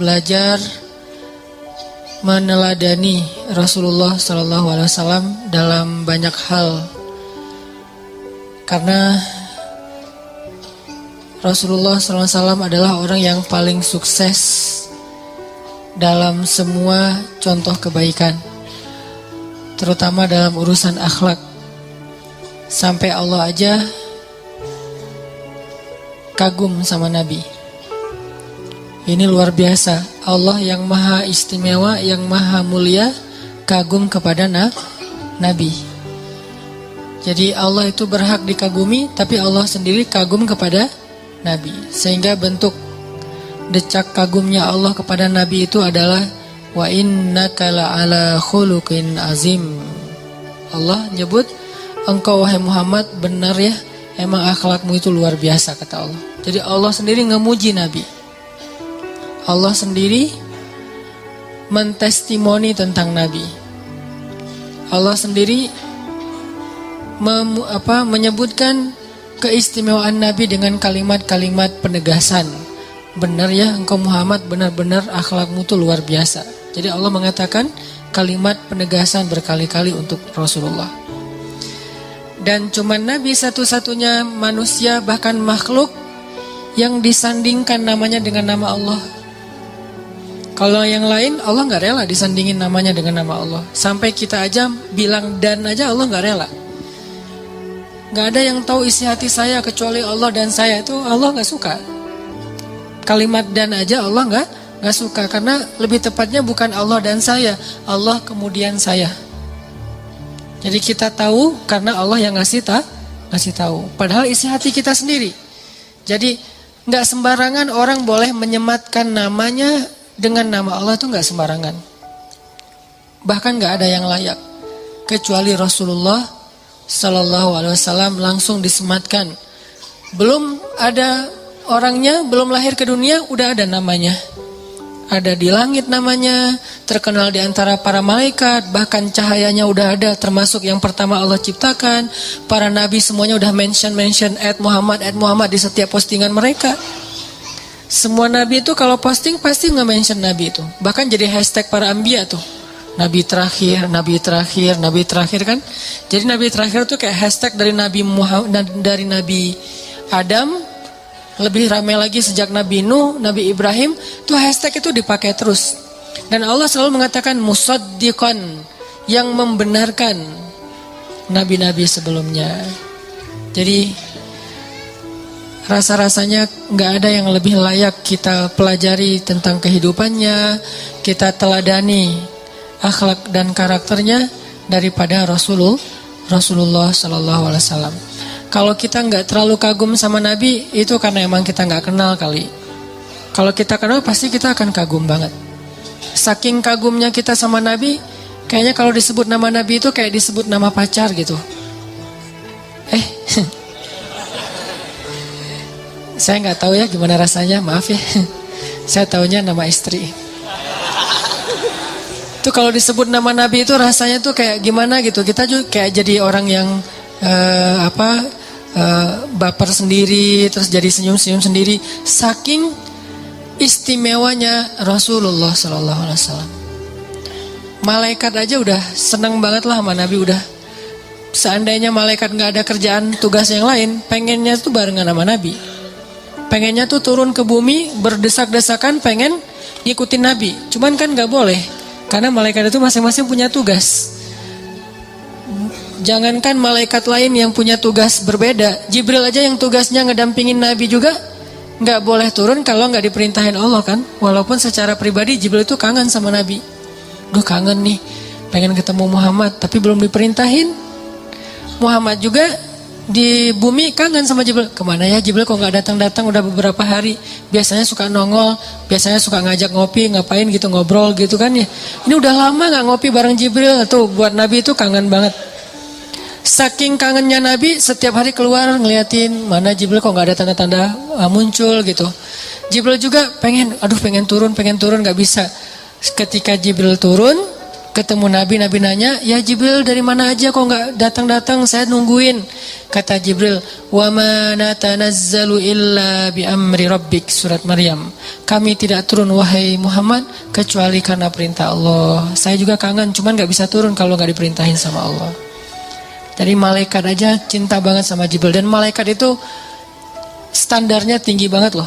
belajar meneladani Rasulullah SAW dalam banyak hal. Karena Rasulullah SAW adalah orang yang paling sukses dalam semua contoh kebaikan, terutama dalam urusan akhlak. Sampai Allah aja kagum sama Nabi. Ini luar biasa. Allah yang maha istimewa, yang maha mulia, kagum kepada Nabi. Jadi Allah itu berhak dikagumi, tapi Allah sendiri kagum kepada Nabi. Sehingga bentuk decak kagumnya Allah kepada Nabi itu adalah wa innaka la'ala khuluqin azim. Allah nyebut, engkau wahai Muhammad benar ya, emang akhlakmu itu luar biasa, kata Allah. Jadi Allah sendiri ngemuji Nabi. Allah sendiri mentestimoni tentang Nabi. Allah sendiri menyebutkan keistimewaan Nabi dengan kalimat-kalimat penegasan. Benar ya engkau Muhammad, benar-benar akhlakmu itu luar biasa. Jadi Allah mengatakan kalimat penegasan berkali-kali untuk Rasulullah. Dan cuma Nabi satu-satunya manusia bahkan makhluk yang disandingkan namanya dengan nama Allah. Kalau yang lain Allah gak rela disandingin namanya dengan nama Allah. Sampai kita aja bilang dan aja Allah gak rela. Gak ada yang tahu isi hati saya kecuali Allah dan saya, itu Allah gak suka. Kalimat dan aja Allah gak suka. Karena lebih tepatnya bukan Allah dan saya, Allah kemudian saya. Jadi kita tahu karena Allah yang ngasih tahu. Padahal isi hati kita sendiri. Jadi gak sembarangan orang boleh menyematkan namanya dengan nama Allah, itu gak sembarangan. Bahkan gak ada yang layak kecuali Rasulullah Sallallahu Alaihi Wasallam langsung disematkan. Belum ada orangnya, belum lahir ke dunia udah ada namanya. Ada di langit namanya, terkenal di antara para malaikat, bahkan cahayanya udah ada, termasuk yang pertama Allah ciptakan. Para nabi semuanya udah mention @Muhammad di setiap postingan mereka. Semua nabi itu kalau posting pasti nge-mention nabi itu. Bahkan jadi hashtag para anbiya tuh. Nabi terakhir kan. Jadi nabi terakhir tuh kayak hashtag dari Nabi Muhammad, dari Nabi Adam. Lebih ramai lagi sejak Nabi Nuh, Nabi Ibrahim. Tuh hashtag itu dipakai terus. Dan Allah selalu mengatakan musaddiqan, yang membenarkan nabi-nabi sebelumnya. Jadi rasa-rasanya gak ada yang lebih layak kita pelajari tentang kehidupannya, kita teladani akhlak dan karakternya daripada Rasulullah Sallallahu Alaihi Wasallam. Kalau kita gak terlalu kagum sama Nabi, itu karena emang kita gak kenal kali. Kalau kita kenal pasti kita akan kagum banget. Saking kagumnya kita sama Nabi, kayaknya kalau disebut nama Nabi itu kayak disebut nama pacar gitu. Saya nggak tahu ya gimana rasanya, maaf ya. Saya taunya nama istri. Itu kalau disebut nama Nabi itu rasanya tuh kayak gimana gitu. Kita juga kayak jadi orang yang baper sendiri, terus jadi senyum-senyum sendiri. Saking istimewanya Rasulullah Sallallahu Alaihi Wasallam. Malaikat aja udah seneng banget lah sama Nabi udah. Seandainya malaikat nggak ada kerjaan tugas yang lain, pengennya tuh barengan sama Nabi. Pengennya tuh turun ke bumi berdesak-desakan pengen ngikutin Nabi. Cuman kan gak boleh. Karena malaikat itu masing-masing punya tugas. Jangankan malaikat lain yang punya tugas berbeda. Jibril aja yang tugasnya ngedampingin Nabi juga gak boleh turun kalau gak diperintahin Allah kan. Walaupun secara pribadi Jibril itu kangen sama Nabi. Duh kangen nih, pengen ketemu Muhammad tapi belum diperintahin. Muhammad juga di bumi kangen sama Jibril. Kemana ya Jibril kok gak datang-datang udah beberapa hari. Biasanya suka nongol, biasanya suka ngajak ngopi, ngapain gitu, ngobrol gitu kan ya. Ini udah lama gak ngopi bareng Jibril. Tuh buat Nabi itu kangen banget. Saking kangennya Nabi, setiap hari keluar ngeliatin mana Jibril kok gak ada tanda-tanda muncul gitu. Jibril juga pengen turun gak bisa. Ketika Jibril turun, ketemu Nabi, Nabi nanya, ya Jibril dari mana aja kok nggak datang-datang, saya nungguin. Kata Jibril, wa ma natanazzalu illa bi amri rabbik, surat Maryam. Kami tidak turun wahai Muhammad kecuali karena perintah Allah. Saya juga kangen, cuman nggak bisa turun kalau nggak diperintahin sama Allah. Jadi malaikat aja cinta banget sama Jibril, dan malaikat itu standarnya tinggi banget loh.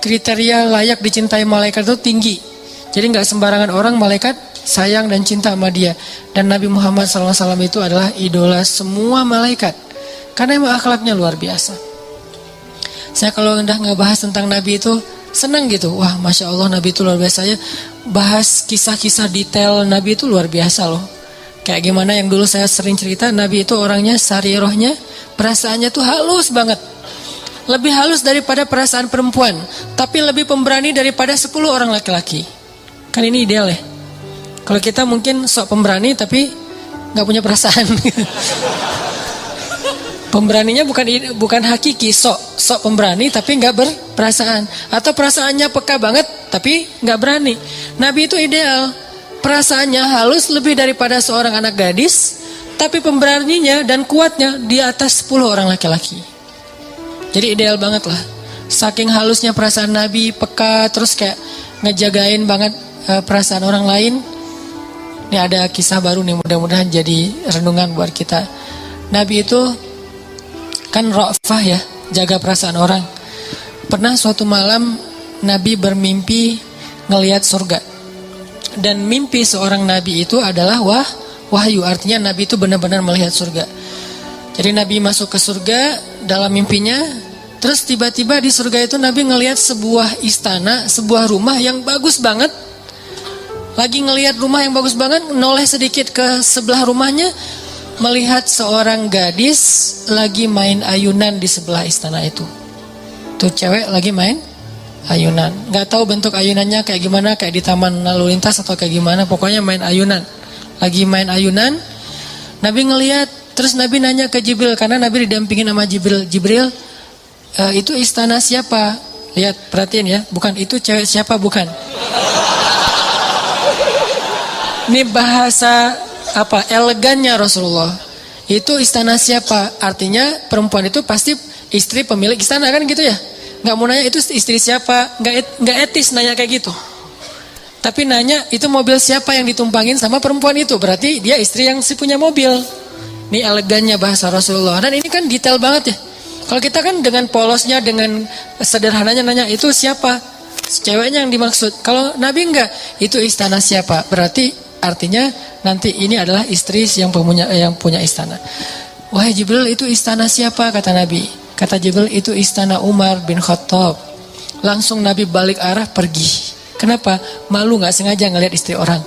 Kriteria layak dicintai malaikat itu tinggi. Jadi nggak sembarangan orang malaikat sayang dan cinta sama dia. Dan Nabi Muhammad SAW itu adalah idola semua malaikat, karena emang akhlaknya luar biasa. Saya kalau udah ngebahas tentang Nabi itu senang gitu. Wah, Masya Allah, Nabi itu luar biasa ya. Bahas kisah-kisah detail Nabi itu luar biasa loh. Kayak gimana yang dulu saya sering cerita, Nabi itu orangnya sarirohnya, perasaannya tuh halus banget. Lebih halus daripada perasaan perempuan, tapi lebih pemberani daripada 10 orang laki-laki. Kan ini ideal ya. Kalau kita mungkin sok pemberani tapi nggak punya perasaan. Pemberaninya bukan hakiki, sok pemberani tapi nggak berperasaan, atau perasaannya peka banget tapi nggak berani. Nabi itu ideal, perasaannya halus lebih daripada seorang anak gadis, tapi pemberaninya dan kuatnya di atas 10 orang laki-laki. Jadi ideal banget lah. Saking halusnya perasaan Nabi, peka, terus kayak ngejagain banget perasaan orang lain. Ini ada kisah baru nih, mudah-mudahan jadi renungan buat kita. Nabi itu kan ra'fah ya, jaga perasaan orang. Pernah suatu malam Nabi bermimpi ngelihat surga. Dan mimpi seorang Nabi itu adalah wahyu, artinya Nabi itu benar-benar melihat surga. Jadi Nabi masuk ke surga dalam mimpinya, terus tiba-tiba di surga itu Nabi ngelihat sebuah istana, sebuah rumah yang bagus banget. Lagi ngelihat rumah yang bagus banget, noleh sedikit ke sebelah rumahnya, melihat seorang gadis lagi main ayunan di sebelah istana itu. Tuh cewek lagi main ayunan. Gak tahu bentuk ayunannya kayak gimana, kayak di taman lalu lintas atau kayak gimana, pokoknya main ayunan. Lagi main ayunan, Nabi ngelihat, terus Nabi nanya ke Jibril, karena Nabi didampingin sama Jibril. Jibril, itu istana siapa? Lihat, perhatiin ya, bukan itu cewek siapa, bukan. Ini bahasa elegannya Rasulullah. Itu istana siapa? Artinya perempuan itu pasti istri pemilik istana kan gitu ya. Nggak mau nanya itu istri siapa, nggak etis nanya kayak gitu. Tapi nanya itu mobil siapa yang ditumpangin sama perempuan itu, berarti dia istri yang si punya mobil. Ini elegannya bahasa Rasulullah. Dan ini kan detail banget ya. Kalau kita kan dengan polosnya, dengan sederhananya nanya itu siapa, ceweknya yang dimaksud. Kalau Nabi enggak, itu istana siapa, berarti artinya nanti ini adalah istri yang punya istana. Wahai Jibril, itu istana siapa? Kata Nabi. Kata Jibril, itu istana Umar bin Khattab. Langsung Nabi balik arah pergi. Kenapa? Malu gak sengaja ngelihat istri orang.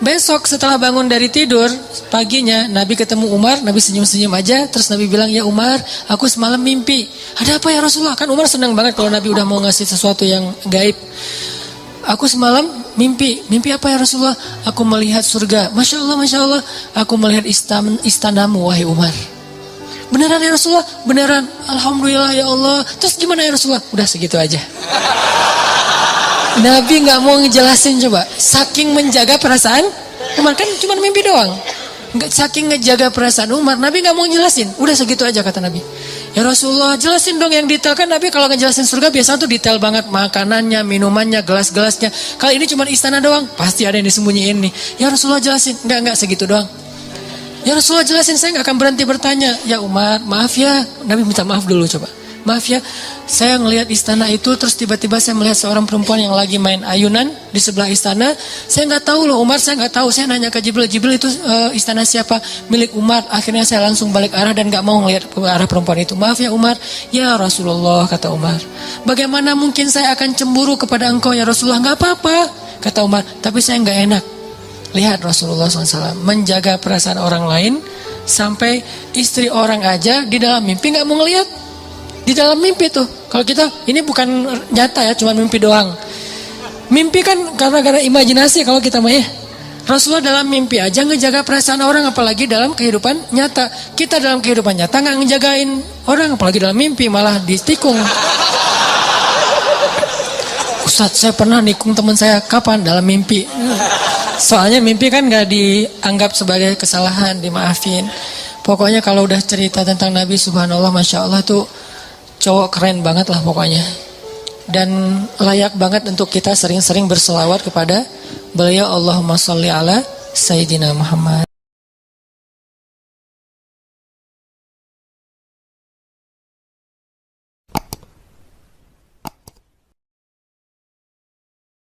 Besok setelah bangun dari tidur, paginya Nabi ketemu Umar, Nabi senyum-senyum aja. Terus Nabi bilang, ya Umar, aku semalam mimpi. Ada apa ya Rasulullah? Kan Umar senang banget kalau Nabi udah mau ngasih sesuatu yang gaib. Aku semalam mimpi apa ya Rasulullah? Aku melihat surga. Masya Allah, aku melihat istanamu wahai Umar. Beneran ya Rasulullah? Beneran. Alhamdulillah ya Allah. Terus gimana ya Rasulullah? Udah segitu aja. Nabi gak mau ngejelasin coba. Saking menjaga perasaan Umar, kan cuma mimpi doang. Saking ngejaga perasaan Umar, Nabi gak mau ngejelasin. Udah segitu aja kata Nabi. Ya Rasulullah, jelasin dong yang detail. Kan Nabi kalau ngejelasin surga biasanya tuh detail banget. Makanannya, minumannya, gelas-gelasnya. Kali ini cuma istana doang, pasti ada yang disembunyiin nih. Ya Rasulullah jelasin. Enggak segitu doang. Ya Rasulullah jelasin, saya gak akan berhenti bertanya. Ya Umar, maaf ya. Nabi minta maaf dulu coba. Maaf ya, saya ngelihat istana itu, terus tiba-tiba saya melihat seorang perempuan yang lagi main ayunan di sebelah istana. Saya nggak tahu loh Umar, saya nggak tahu. Saya nanya ke Jibril, itu istana siapa? Milik Umar. Akhirnya saya langsung balik arah dan nggak mau ngelihat ke arah perempuan itu. Maaf ya Umar. Ya Rasulullah, kata Umar. Bagaimana mungkin saya akan cemburu kepada engkau ya Rasulullah? Nggak apa-apa, kata Umar. Tapi saya nggak enak. Lihat Rasulullah SAW menjaga perasaan orang lain sampai istri orang aja di dalam mimpi nggak mau ngelihat. Di dalam mimpi tuh. Kalau kita, ini bukan nyata ya, cuma mimpi doang. Mimpi kan karena imajinasi kalau kita mah ya. Rasulullah dalam mimpi aja ngejaga perasaan orang, apalagi dalam kehidupan nyata. Kita dalam kehidupan nyata nggak ngejagain orang, apalagi dalam mimpi malah ditikung. Ustadz, saya pernah nikung teman saya. Kapan? Dalam mimpi. Soalnya mimpi kan gak dianggap sebagai kesalahan, dimaafin. Pokoknya kalau udah cerita tentang Nabi, subhanallah, masya Allah tuh cowok keren banget lah pokoknya. Dan layak banget untuk kita sering-sering berselawat kepada beliau. Allahumma sholli ala Sayyidina Muhammad.